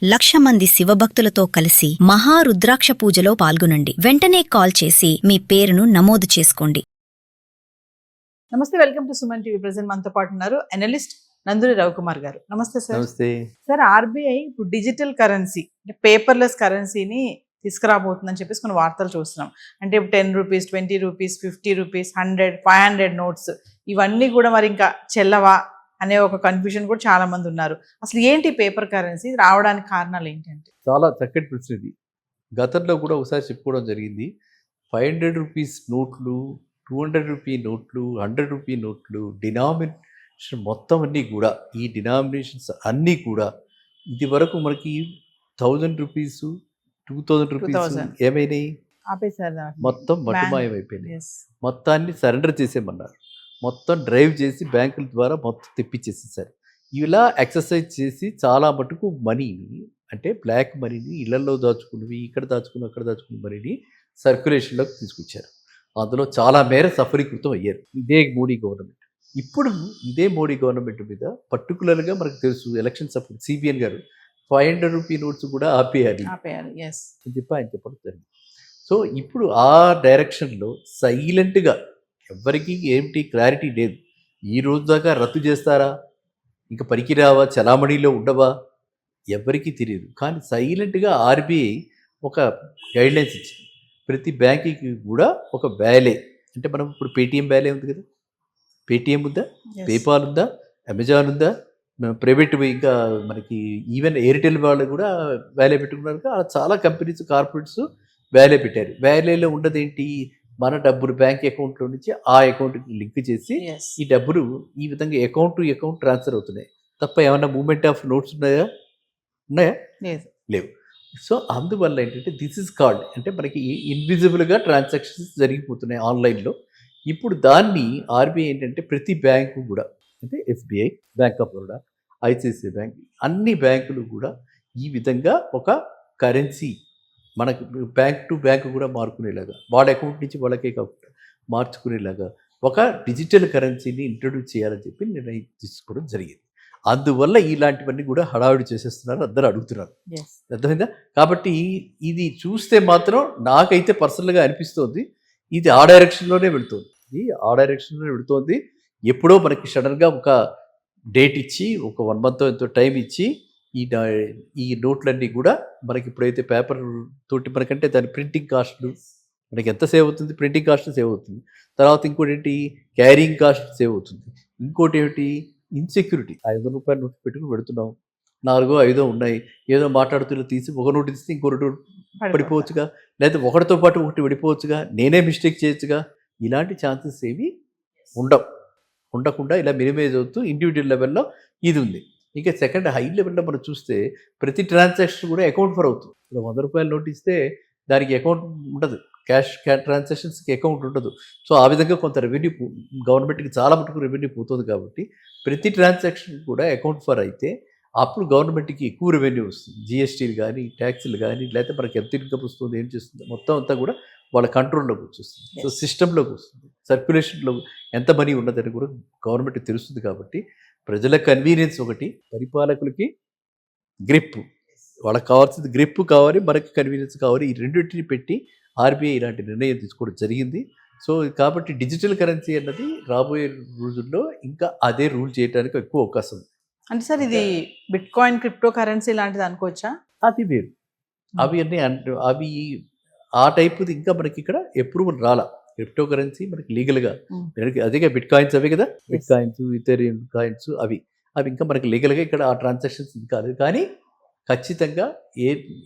1,00,000 మంది శివభక్తులతో కలిసి మహారుద్రాక్ష పూజలో పాల్గొనండి. వెంటనే కాల్ చేసి మీ పేరును నమోదు చేసుకోండి. నమస్తే, welcome to Suman TV. Present మనతో పాటు ఉన్నారు అనలిస్ట్ నందూరి రవికుమార్ గారు. నమస్తే సార్. నమస్తే సార్, ఆర్బీఐ ఇప్పుడు డిజిటల్ కరెన్సీ అంటే పేపర్లెస్ కరెన్సీని తీసుకురాబోతుందని చెప్పేసి కొన్ని వార్తలు చూస్తున్నాం. అంటే ఇప్పుడు 10 రూపీస్, 20 రూపీస్, 50 రూపీస్, 100, 500 నోట్స్ ఇవన్నీ కూడా మరి ఇంకా చెల్లవా అనే ఒక కన్ఫ్యూజన్ కూడా చాలా మంది ఉన్నారు. అసలు ఏంటి పేపర్ కరెన్సీ రావడానికి కారణాలు ఏంటంటే? చాలా చక్కటి ప్రశ్న ఇది. గతంలో కూడా ఒకసారి చెప్పుకోవడం జరిగింది. 500 రూపీస్ నోట్లు, 200 రూపీ నోట్లు, 100 రూపీ నోట్లు, డినామినేషన్ మొత్తం అన్నీ కూడా, ఈ డినామినేషన్స్ అన్నీ కూడా ఇది వరకు మనకి 1000 రూపీస్, 2000 రూపీస్ ఏమైనాయి, ఆపేసారు, మొత్తం మటుమాయం అయిపోయినాయి. మొత్తాన్ని సరెండర్ చేసేయమన్నారు. మొత్తం డ్రైవ్ చేసి బ్యాంకుల ద్వారా మొత్తం తెప్పించేసేసారు. ఇలా ఎక్సర్సైజ్ చేసి చాలా మటుకు మనీని, అంటే బ్లాక్ మనీని, ఇళ్లలో దాచుకున్నవి, ఇక్కడ దాచుకుని అక్కడ దాచుకున్న మనీని సర్క్యులేషన్లోకి తీసుకొచ్చారు. అందులో చాలా మేర సఫలీకృతం అయ్యారు ఇదే మోడీ గవర్నమెంట్. ఇప్పుడు ఇదే మోడీ గవర్నమెంట్ మీద పర్టికులర్గా మనకు తెలుసు, ఎలక్షన్స్ అప్పుడు సిబిఎన్ గారు 500 రూపీ నోట్స్ కూడా ఆపేయాలి అని చెప్పి ఆయన చెప్పడం జరిగింది. సో ఇప్పుడు ఆ డైరెక్షన్లో సైలెంట్గా, ఎవరికి ఏమిటి క్లారిటీ లేదు. ఈ రోజు దాకా రద్దు చేస్తారా, ఇంకా పనికిరావా, చలామణిలో ఉండవా, ఎవరికీ తెలియదు. కానీ సైలెంట్గా ఆర్బీఐ ఒక గైడ్లైన్స్ ఇచ్చింది. ప్రతి బ్యాంకుకి కూడా ఒక వ్యాలే, అంటే మనం ఇప్పుడు పేటీఎం వ్యాలే ఉంది కదా, పేటీఎం ఉందా, పేపాల్ ఉందా, అమెజాన్ ఉందా, ప్రైవేట్ ఇంకా మనకి ఈవెన్ ఎయిర్టెల్ వాళ్ళు కూడా వ్యాలే పెట్టుకున్నారు. చాలా కంపెనీస్, కార్పొరేట్స్ వ్యాలే పెట్టారు. వ్యాలేలో ఉన్నదేంటి, మన డబ్బులు బ్యాంక్ అకౌంట్లో నుంచి ఆ అకౌంట్కి లింక్ చేసి ఈ డబ్బులు ఈ విధంగా అకౌంట్ టు అకౌంట్ ట్రాన్స్ఫర్ అవుతున్నాయి తప్ప ఏమన్నా మూవ్మెంట్ ఆఫ్ నోట్స్ ఉన్నాయా? లేవు. సో అందువల్ల ఏంటంటే దిస్ ఇస్ కాల్డ్, అంటే మనకి ఇన్విజిబుల్గా ట్రాన్సాక్షన్స్ జరిగిపోతున్నాయి ఆన్లైన్లో. ఇప్పుడు దాన్ని ఆర్బీఐ ఏంటంటే ప్రతి బ్యాంకు కూడా, అంటే SBI, bank of Baroda, ICICI bank, అన్ని బ్యాంకులు కూడా ఈ విధంగా ఒక కరెన్సీ మనకు బ్యాంక్ టు బ్యాంక్ కూడా మారుకునేలాగా, వాళ్ళ అకౌంట్ నుంచి వాళ్ళకే కాకుండా మార్చుకునేలాగా ఒక డిజిటల్ కరెన్సీని ఇంట్రడ్యూస్ చేయాలని చెప్పి నిర్ణయం తీసుకోవడం జరిగింది. అందువల్ల ఇలాంటివన్నీ కూడా హడావిడి చేసేస్తున్నారు, అందరూ అడుగుతున్నారు. అర్థమైందా? కాబట్టి ఇది చూస్తే మాత్రం నాకైతే పర్సనల్గా అనిపిస్తోంది ఇది ఆ డైరెక్షన్లోనే వెళుతోంది. ఎప్పుడో మనకి సడన్గా ఒక డేట్ ఇచ్చి, ఒక 1 month ఎంతో టైం ఇచ్చి, ఈ నోట్లన్నీ కూడా మనకి ఇప్పుడైతే పేపర్ తోటి మనకంటే దాని ప్రింటింగ్ కాస్ట్లు మనకి ఎంత సేవ్ అవుతుంది, ప్రింటింగ్ కాస్ట్ సేవ్ అవుతుంది. తర్వాత ఇంకోటి ఏంటి, క్యారింగ్ కాస్ట్ సేవ్ అవుతుంది. ఇంకోటి ఏమిటి, ఇన్సెక్యూరిటీ. 500 రూపాయల నోట్ పెట్టుకుని పెడుతున్నాం, 4-5 ఉన్నాయి, ఏదో మాట్లాడుతూ తీసి ఒక నోటు తీస్తే ఇంకో నోటు పడిపోవచ్చుగా, లేదా ఒకటితో పాటు ఒకటి పడిపోవచ్చుగా, నేనే మిస్టేక్ చేయొచ్చుగా. ఇలాంటి ఛాన్సెస్ ఏవి ఉండకుండా ఇలా మినిమైజ్ అవుతూ ఇండివిజువల్ లెవెల్లో ఇది ఉంది. ఇంకా సెకండ్ హై లెవెల్లో మనం చూస్తే ప్రతి ట్రాన్సాక్షన్ కూడా అకౌంట్ ఫర్ అవుతుంది. ఇప్పుడు 100 రూపాయలు నోట్ ఇస్తే దానికి అకౌంట్ ఉండదు, క్యాష్ ట్రాన్సాక్షన్స్కి అకౌంట్ ఉండదు. సో ఆ విధంగా కొంత రెవెన్యూ గవర్నమెంట్కి చాలా మటుకు రెవెన్యూ పోతుంది. కాబట్టి ప్రతి ట్రాన్సాక్షన్ కూడా అకౌంట్ ఫర్ అయితే అప్పుడు గవర్నమెంట్కి ఎక్కువ రెవెన్యూ వస్తుంది. జిఎస్టీలు కానీ, ట్యాక్స్లు కానీ, లేకపోతే మనకి ఎంత ఇన్కమ్ వస్తుంది, ఏం చేస్తుంది, మొత్తం అంతా కూడా వాళ్ళ కంట్రోల్లోకి వచ్చేస్తుంది. సో సిస్టంలోకి వస్తుంది, సర్క్యులేషన్లో ఎంత మనీ ఉన్నదని కూడా గవర్నమెంట్కి తెలుస్తుంది. కాబట్టి ప్రజల కన్వీనియన్స్ ఒకటి, పరిపాలకులకి గ్రిప్, వాళ్ళకి కావాల్సింది గ్రిప్ కావాలి, మనకి కన్వీనియన్స్ కావాలి. ఈ రెండింటిని పెట్టి ఆర్బీఐ ఇలాంటి నిర్ణయం తీసుకోవడం జరిగింది. సో కాబట్టి డిజిటల్ కరెన్సీ అన్నది రాబోయే రోజుల్లో ఇంకా అదే రూల్ చేయడానికి ఎక్కువ అవకాశం ఉంది. అంటే సార్, ఇది బిట్ కాయిన్, క్రిప్టో కరెన్సీ లాంటిది అనుకోవచ్చా? అది వేరు, అవి అన్నీ అవి ఆ టైపుది ఇంకా మనకి ఇక్కడ అప్రూవల్ రాలా. క్రిప్టో కరెన్సీ మనకి లీగల్గా, అదేగా బిట్ కాయిన్స్ అవే కదా, బిట్ కాయిన్స్, ఇథెరియం కాయిన్స్, అవి ఇంకా మనకి లీగల్గా ఇక్కడ ఆ ట్రాన్సాక్షన్స్ కాదు. కానీ ఖచ్చితంగా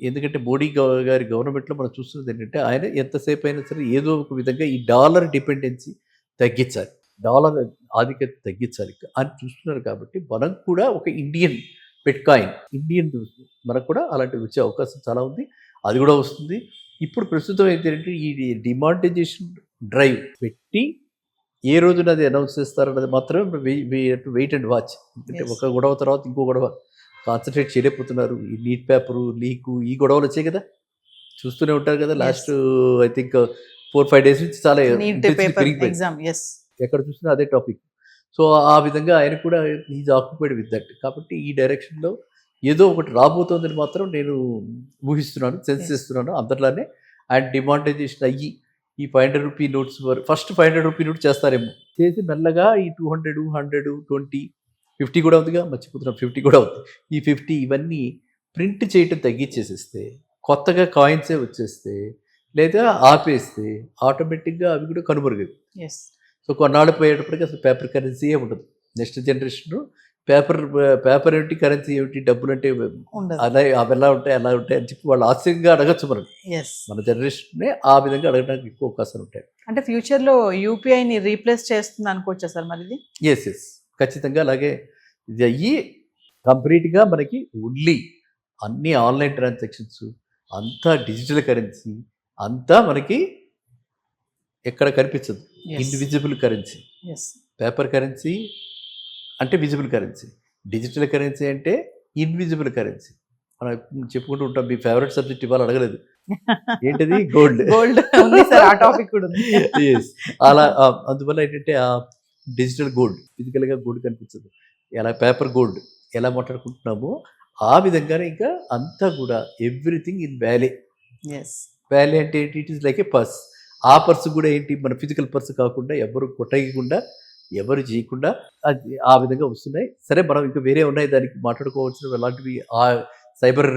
ఎందుకంటే మోడీ గారి గవర్నమెంట్లో మనం చూస్తున్నది ఏంటంటే, ఆయన ఎంతసేపు అయినా సరే ఏదో ఒక విధంగా ఈ డాలర్ డిపెండెన్సీ తగ్గించాలి, డాలర్ ఆధిక్యత తగ్గించాలి అని చూస్తున్నారు. కాబట్టి మనం కూడా ఒక ఇండియన్ బిట్ కాయిన్, మనకు కూడా అలాంటివి వచ్చే అవకాశం చాలా ఉంది. అది కూడా వస్తుంది. ఇప్పుడు ప్రస్తుతం ఏంటంటే ఈ డిమానిటైజేషన్ డ్రైవ్ పెట్టి ఏ రోజున అది అనౌన్స్ చేస్తారన్నది మాత్రమే వెయిట్ అండ్ వాచ్. ఎందుకంటే ఒక గొడవ తర్వాత ఇంకో గొడవ, కాన్సన్ట్రేట్ చేయలేకపోతున్నారు. ఈ నీట్ పేపరు లీకు, ఈ గొడవలు వచ్చాయి కదా, చూస్తూనే ఉంటారు కదా. లాస్ట్ ఐ థింక్ 4-5 days నుంచి చాలా ఎక్కడ చూసినా అదే టాపిక్. సో ఆ విధంగా ఆయన కూడా ఈజ్ ఆక్యుపైడ్ విత్ దట్. కాబట్టి ఈ డైరెక్షన్లో ఏదో ఒకటి రాబోతోందని మాత్రం నేను ఊహిస్తున్నాను, సెన్స్ చేస్తున్నాను అందరిలానే. అండ్ డిమానిటైజేషన్ అయ్యి ఈ 500 rupee notes first 500 rupee note చేస్తారేమో, చేసి మెల్లగా ఈ 200, 100, 20, 50 కూడా ఉందిగా, మర్చిపోతున్నాం, 50 కూడా ఉంది. ఈ 50 ఇవన్నీ ప్రింట్ చేయటం తగ్గించేసేస్తే, కొత్తగా కాయిన్సే వచ్చేస్తే, లేదా ఆపేస్తే ఆటోమేటిక్గా అవి కూడా కనుమరుగవు. ఎస్. సో కొన్నాళ్ళు పోయేటప్పటికి అసలు పేపర్ కరెన్సీయే ఉండదు. నెక్స్ట్ జనరేషన్ పేపర్ ఏమిటి, కరెన్సీ ఏమిటి, డబ్బులు అంటే ఉండదు. అలా అవి ఎలా ఉంటాయి అలా ఉంటాయి అని చెప్పి వాళ్ళు ఆశ్చర్యంగా అడగచ్చు మనం. ఎస్. మన జనరేషన్నే ఆ విధంగా అడగడానికి ఎక్కువ అవకాశాలు ఉంటాయి. అంటే ఫ్యూచర్లో యూపీఐని రీప్లేస్ చేస్తుంది అనుకోవచ్చా సార్ మరి ఇది? ఎస్ ఖచ్చితంగా అలాగే ఇది అయ్యి కంప్లీట్గా మనకి ఓన్లీ అన్ని ఆన్లైన్ ట్రాన్సాక్షన్స్, అంతా డిజిటల్ కరెన్సీ, అంతా మనకి ఎక్కడ కనిపించదు. Invisible currency. Yes. Paper currency అంటే విజిబుల్ కరెన్సీ, డిజిటల్ కరెన్సీ అంటే ఇన్విజిబుల్ కరెన్సీ. మనం చెప్పుకుంటూ ఉంటాం. మీ ఫేవరెట్ సబ్జెక్ట్ ఇవాళ అడగలేదు, ఏంటది? గోల్డ్. గోల్డ్ ఉంది సార్, ఆ టాపిక్ కూడా ఉంది. ఎస్. అలా అందువల్ల ఏంటంటే ఆ డిజిటల్ గోల్డ్, ఫిజికల్గా గోల్డ్ కనిపించదు. ఎలా పేపర్ గోల్డ్ ఎలా మాట్లాడుకుంటున్నామో ఆ విధంగానే ఇంకా అంతా కూడా everything in wallet. Yes. Wallet అంటే ఏంటి? It is like a purse. ఆ పర్స్ కూడా ఏంటి, మన ఫిజికల్ పర్స్ కాకుండా ఎవరు కొట్టకుండా ఎవరు చేయకుండా అది ఆ విధంగా వస్తున్నాయి. సరే, మనం ఇంకా వేరే ఉన్నాయి దానికి మాట్లాడుకోవాల్సిన అలాంటివి. ఆ సైబర్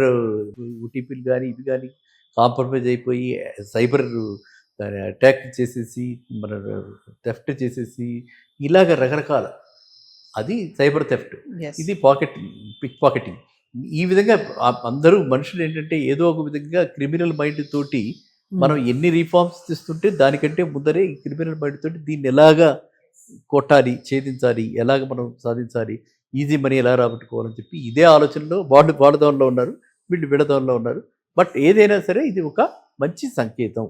ఓటీపీలు కానీ ఇవి కానీ కాంప్రమైజ్ అయిపోయి సైబర్ అటాక్ చేసేసి మన థెఫ్ట్ చేసేసి ఇలాగ రకరకాల, అది సైబర్ థెఫ్ట్. Yes. ఇది పిక్ పాకెటింగ్. ఈ విధంగా అందరూ మనుషులు ఏంటంటే ఏదో ఒక విధంగా క్రిమినల్ మైండ్ తోటి మనం ఎన్ని రిఫార్మ్స్ తెస్తుంటే దానికంటే ముందరే ఈ క్రిమినల్ మైండ్ తోటి దీన్ని ఎలాగా కొట్టాలి, ఛేదించాలి, ఎలాగ మనం సాధించాలి, ఈజీ మనీ ఎలా రాబట్టుకోవాలని చెప్పి ఇదే ఆలోచనలో వాళ్ళ దానిలో ఉన్నారు, వీళ్ళు వీళ్ళ దానిలో ఉన్నారు. బట్ ఏదైనా సరే ఇది ఒక మంచి సంకేతం.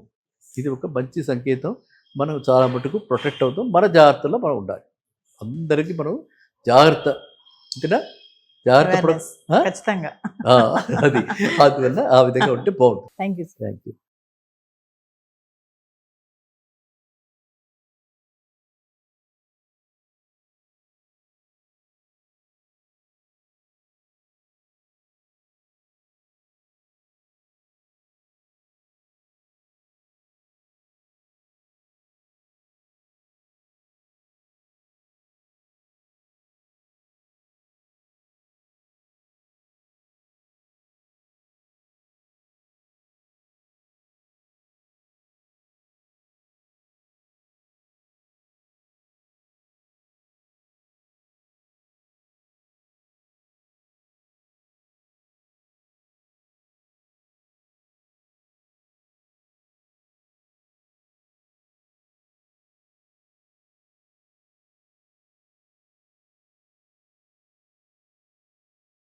ఇది ఒక మంచి సంకేతం. మనం చాలా మటుకు ప్రొటెక్ట్ అవుతాం. మన జాగ్రత్తలో మనం ఉండాలి. అందరికీ మనం జాగ్రత్త, అంతేనా? జాగ్రత్త Awareness. ఖచ్చితంగా. అది అందువల్ల ఆ విధంగా ఉంటే బాగుంటుంది. Thank you. Thank you.